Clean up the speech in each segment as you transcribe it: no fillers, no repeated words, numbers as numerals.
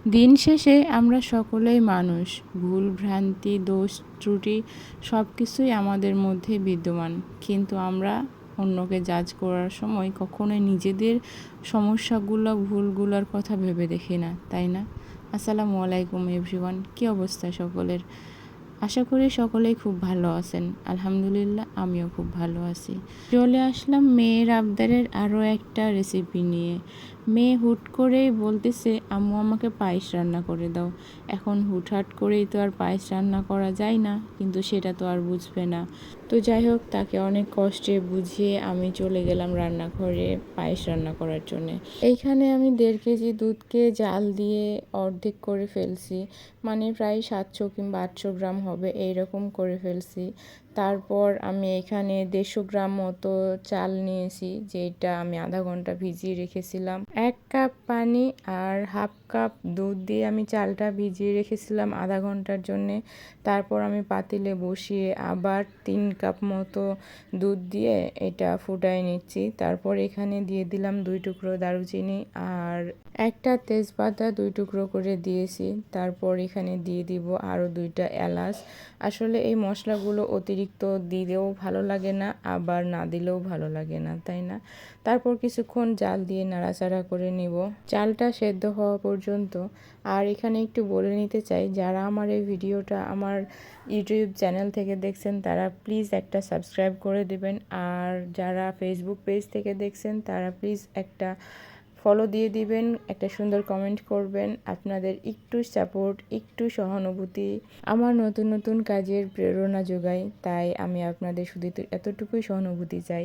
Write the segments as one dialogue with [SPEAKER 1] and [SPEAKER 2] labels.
[SPEAKER 1] দিন শেষে আমরা সকলেই মানুষ। ভুল ভ্রান্তি, দোষ, ত্রুটি সব কিছুই আমাদের মধ্যে বিদ্যমান। কিন্তু আমরা অন্যকে জাজ করার সময় কখনোই নিজেদের সমস্যাগুলো, ভুলগুলোর কথা ভেবে দেখি না, তাই না? আসসালামু আলাইকুম এভরিওয়ান, কী অবস্থা সকলের? আশা করি সকলেই খুব ভালো আছেন। আলহামদুলিল্লাহ, আমিও খুব ভালো আছি। চলে আসলাম মেয়ের আবদারের আরও একটা রেসিপি নিয়ে। মেয়ে হুট করেই বলতেছে, আম্মু আমাকে পায়েস রান্না করে দাও। এখন হুটহাট করেই তো আর পায়েস রান্না করা যায় না, কিন্তু সেটা তো আর বুঝবে না। তো যাই হোক, তাকে অনেক কষ্টে বুঝিয়ে আমি চলে গেলাম রান্নাঘরে পায়েস রান্না করার জন্যে। এইখানে আমি 1.5 কেজি দুধকে জাল দিয়ে অর্ধেক করে ফেলছি, মানে প্রায় 700 কিংবা 800 গ্রাম হবে, এইরকম করে ফেলছি। তারপর আমি এখানে 150 গ্রাম মতো চাল নিয়েছি, যেটা আমি আধা ঘন্টা ভিজিয়ে রেখেছিলাম। 1 কাপ পানি আর হাফ কাপ দুধ দিয়ে আমি চালটা ভিজিয়ে রেখেছিলাম আধা ঘন্টার জন্যে। তারপর আমি পাতিলে বসিয়ে আবার 3 কাপ মতো দুধ দিয়ে এটা ফুটায় নিচ্ছি। তারপর এখানে দিয়ে দিলাম 2 টুকরো দারুচিনি আর একটা তেজপাতা 2 টুকরো করে দিয়েছি। তারপর এখানে দিয়ে দিব আরও 2টা এলাচ। আসলে এই মশলাগুলো অতিরিক্ত দিলেও ভালো লাগে না, আবার না দিলেও ভালো লাগে না, তাই না? তারপর কিছুক্ষণ জাল দিয়ে নাড়াচাড়া করে নিব চালটা সেদ্ধ হওয়া পর্যন্ত। আর এখানে একটু বলে নিতে চাই, যারা আমার এই ভিডিওটা আমার ইউটিউব চ্যানেল থেকে দেখছেন তারা প্লিজ একটা সাবস্ক্রাইব করে দিবেন, আর যারা ফেসবুক পেজ থেকে দেখছেন তারা প্লিজ একটা ফলো দিয়ে দিবেন, একটা সুন্দর কমেন্ট করবেন। আপনাদের একটু সাপোর্ট, একটু সহানুভূতি আমার নতুন নতুন কাজের প্রেরণা যোগায়, তাই আমি আপনাদের শুধু এতটুকুই সহানুভূতি চাই।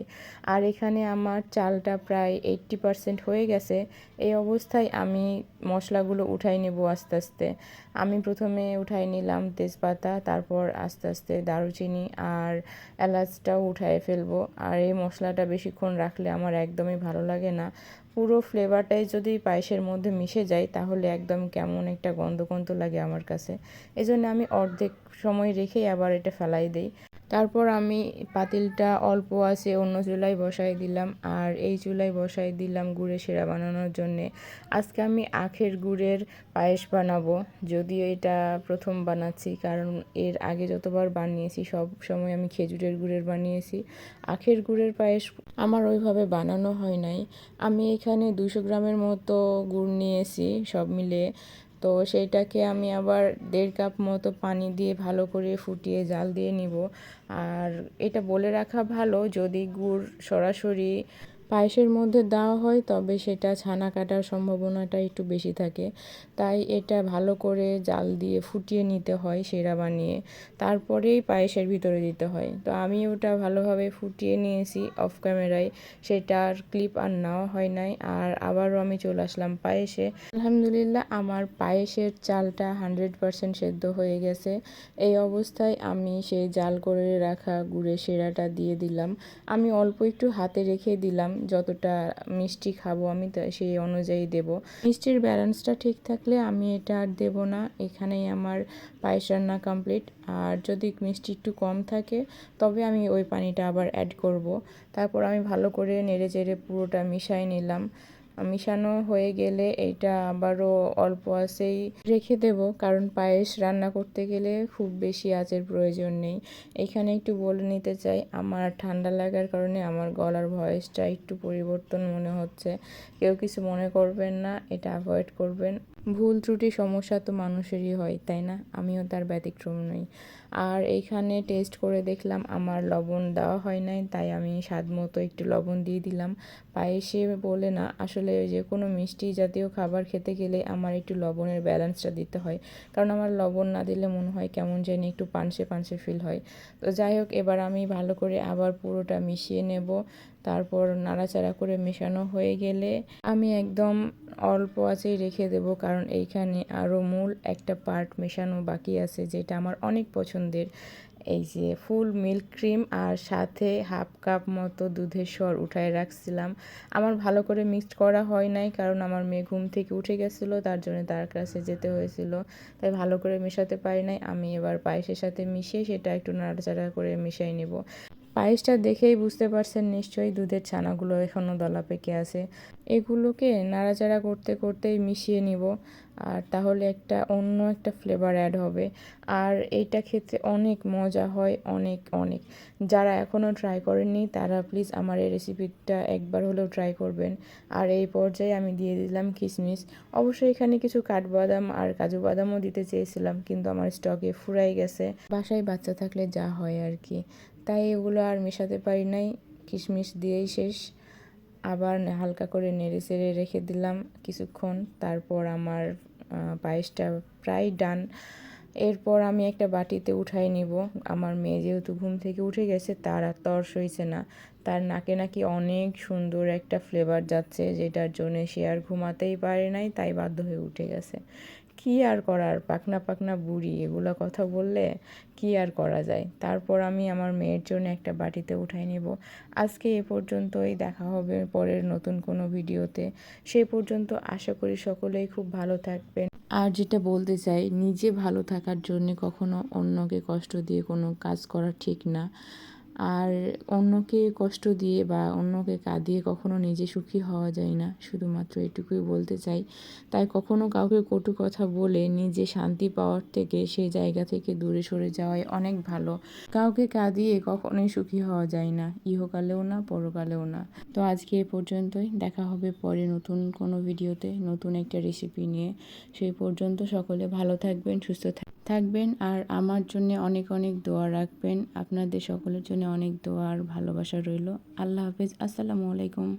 [SPEAKER 1] আর এখানে আমার চালটা প্রায় 80% হয়ে গেছে। এই অবস্থায় আমি মশলাগুলো উঠাই নেব আস্তে আস্তে। আমি প্রথমে উঠাই নিলাম তেজপাতা, তারপর আস্তে আস্তে দারুচিনি আর এলাচটাও উঠায় ফেলবো। আর এই মশলাটা বেশিক্ষণ রাখলে আমার একদমই ভালো লাগে না। পুরো ফ্লেভারটাই যদি পায়েসের মধ্যে মিশে যায় তাহলে একদম কেমন একটা গন্ধ গন্ধ লাগে আমার কাছে। এজন্য আমি অর্ধেক সময় রেখেই আবার এটা ফেলাই দিই। তারপর আমি পাতিলটা অল্প আছে অন্য চুলায় বসাই দিলাম, আর এই চুলায় বসাই দিলাম গুড়ের শিরা বানানোর জন্যে। আজকে আমি আখের গুড়ের পায়েস বানাবো, যদিও এটা প্রথম বানাচ্ছি, কারণ এর আগে যতবার বানিয়েছি সব সময় আমি খেজুরের গুড়ের বানিয়েছি। আখের গুড়ের পায়েস আমার ওইভাবে বানানো হয় নাই। আমি এখানে 200 গ্রামের মতো গুড় নিয়েছি সব মিলিয়ে। তো সেইটাকে আমি আবার 1.5 কাপ মতো পানি দিয়ে ভালো করে ফুটিয়ে জাল দিয়ে নিব। আর এটা বলে রাখা ভালো, যদি গুড় সরাসরি পায়েসের মধ্যে দেওয়া হয় তবে সেটা ছানা কাটার সম্ভাবনাটা একটু বেশি থাকে, তাই এটা ভালো করে জাল দিয়ে ফুটিয়ে নিতে হয় শিরা বানিয়ে, তারপরেই পায়েসের ভিতরে দিতে হয়। তো আমি ওটা ভালোভাবে ফুটিয়ে নিয়েছি অফ ক্যামেরায়, সেটার ক্লিপ আর নেওয়া হয় নাই। আর আবারও আমি চলে আসলাম পায়েসে। আলহামদুলিল্লাহ, আমার পায়েসের চালটা 100% সেদ্ধ হয়ে গেছে। এই অবস্থায় আমি সেই জাল করে রাখা গুড়ের শিরাটা দিয়ে দিলাম। আমি অল্প একটু হাতে রেখে দিলাম, যতটা মিষ্টি খাবো আমি সেই অনুযায়ী দেব। মিষ্টির ব্যালেন্সটা ঠিক থাকলে আমি এটা আর দেবো না। এখানেই আমার পায়েস রান্না কমপ্লিট। আর যদি মিষ্টি একটু কম থাকে তবে আমি ওই পানিটা আবার অ্যাড করব। তারপর আমি ভালো করে নেড়ে চেড়ে পুরোটা মিশাই নিলাম। মিশানো হয়ে গেলে এইটা আবারও অল্প আঁচেই রেখে দেব, কারণ পায়েস রান্না করতে গেলে খুব বেশি আঁচের প্রয়োজন নেই। এখানে একটু বলে নিতে চাই, আমার ঠান্ডা লাগার কারণে আমার গলার ভয়েসটা একটু পরিবর্তন মনে হচ্ছে। কেউ কিছু মনে করবেন না, এটা অ্যাভয়েড করবেন। ভুল ত্রুটি সমস্যা তো মানুষেরই হয়, তাই না? আমিও তার ব্যতিক্রম নই। আর এইখানে টেস্ট করে দেখলাম আমার লবণ দেওয়া হয় নাই, তাই আমি স্বাদ মতো একটু লবণ দিয়ে দিলাম। পায়েসে বলে না, আসলে যে কোনো মিষ্টি জাতীয় খাবার খেতে গেলে আমার একটু লবণের ব্যালেন্সটা দিতে হয়, কারণ আমার লবণ না দিলে মনে হয় কেমন জানি একটু পানসে পানসে ফিল হয়। তো যাই হোক, এবার আমি ভালো করে আবার পুরোটা মিশিয়ে নেব। তারপর নাড়াচাড়া করে মেশানো হয়ে গেলে আমি একদম অল্প আঁচেই রেখে দেব, কারণ এইখানে আরও মূল একটা পার্ট মেশানো বাকি আছে, যেটা আমার অনেক পছন্দের। এই যে ফুল মিল্ক ক্রিম আর সাথে হাফ কাপ মতো দুধের সর উঠায় রাখছিলাম। আমার ভালো করে মিক্সড করা হয় নাই, কারণ আমার মেয়ে ঘুম থেকে উঠে গেছিলো, তার জন্য তার কাছে যেতে হয়েছিল, তাই ভালো করে মেশাতে পারি নাই। আমি এবার পায়েসের সাথে মিশিয়ে সেটা একটু নাড়াচাড়া করে মিশিয়ে নেব। পায়েসটা দেখেই বুঝতে পারছেন নিশ্চয়ই দুধের ছানাগুলো এখনও দলা পেকে আছে। এগুলোকে নাড়াচাড়া করতে করতেই মিশিয়ে নিব, আর তাহলে একটা অন্য একটা ফ্লেভার অ্যাড হবে। আর এইটা খেতে অনেক মজা হয়, অনেক অনেক। যারা এখনও ট্রাই করেননি তারা প্লিজ আমার এই রেসিপিটা একবার হলেও ট্রাই করবেন। আর এই পর্যায়ে আমি দিয়ে দিলাম কিশমিশ। অবশ্যই এখানে কিছু কাঠবাদাম আর কাজু বাদামও দিতে চেয়েছিলাম, কিন্তু আমার স্টকে ফুরাই গেছে। বাসায় বাচ্চা থাকলে যা হয় আর কি, তাই এগুলো আর মেশাতে পারি নাই, কিশমিশ দিয়েই শেষ। আবার হালকা করে নেড়ে চেড়ে রেখে দিলাম কিছুক্ষণ। তারপর আমার পায়েসটা প্রায় ডান। এরপর আমি একটা বাটিতে উঠাই নিব। আমার মেয়ে যেহেতু ঘুম থেকে উঠে গেছে, তার আর তর সইছে না। তার নাকে নাকি অনেক সুন্দর একটা ফ্লেভার যাচ্ছে, যেটার জন্য সে আর ঘুমাতেই পারে নাই, তাই বাধ্য হয়ে উঠে গেছে। কি আর করার, পাকনা পাকনা বুড়ি, এগুলো কথা বললে কি আর করা যায়। তারপর আমি আমার মেয়ের জন্য একটা বাটিতে উঠাই নেব। আজকে এ পর্যন্তই, দেখা হবে পরের নতুন কোনো ভিডিওতে। সেই পর্যন্ত আশা করি সকলেই খুব ভালো থাকবেন। আর যেটা বলতে চাই, নিজে ভালো থাকার জন্য কখনো অন্যকে কষ্ট দিয়ে কোনো কাজ করা ঠিক না। আর অন্যকে কষ্ট দিয়ে বা অন্যকে কাঁদিয়ে কখনো নিজে সুখী হওয়া যায় না, শুধুমাত্র এটুকুই বলতে চাই। তাই কখনো কাউকে কটু কথা বলে নিজে শান্তি পাওয়ার থেকে সেই জায়গা থেকে দূরে সরে যাওয়াই অনেক ভালো। কাউকে কাঁদিয়ে কখনোই সুখী হওয়া যায় না, ইহকালেও না পরকালেও না। তো আজকে এ পর্যন্তই, দেখা হবে পরে নতুন কোনো ভিডিওতে নতুন একটা রেসিপি নিয়ে। সেই পর্যন্ত সকলে ভালো থাকবেন, সুস্থ থাকবেন, আর আমার জন্য অনেক অনেক দোয়া রাখবেন। আপনাদের সকলের জন্য অনেক দোয়া আর ভালোবাসা রইল। আল্লাহ হাফেজ, আসসালামু আলাইকুম।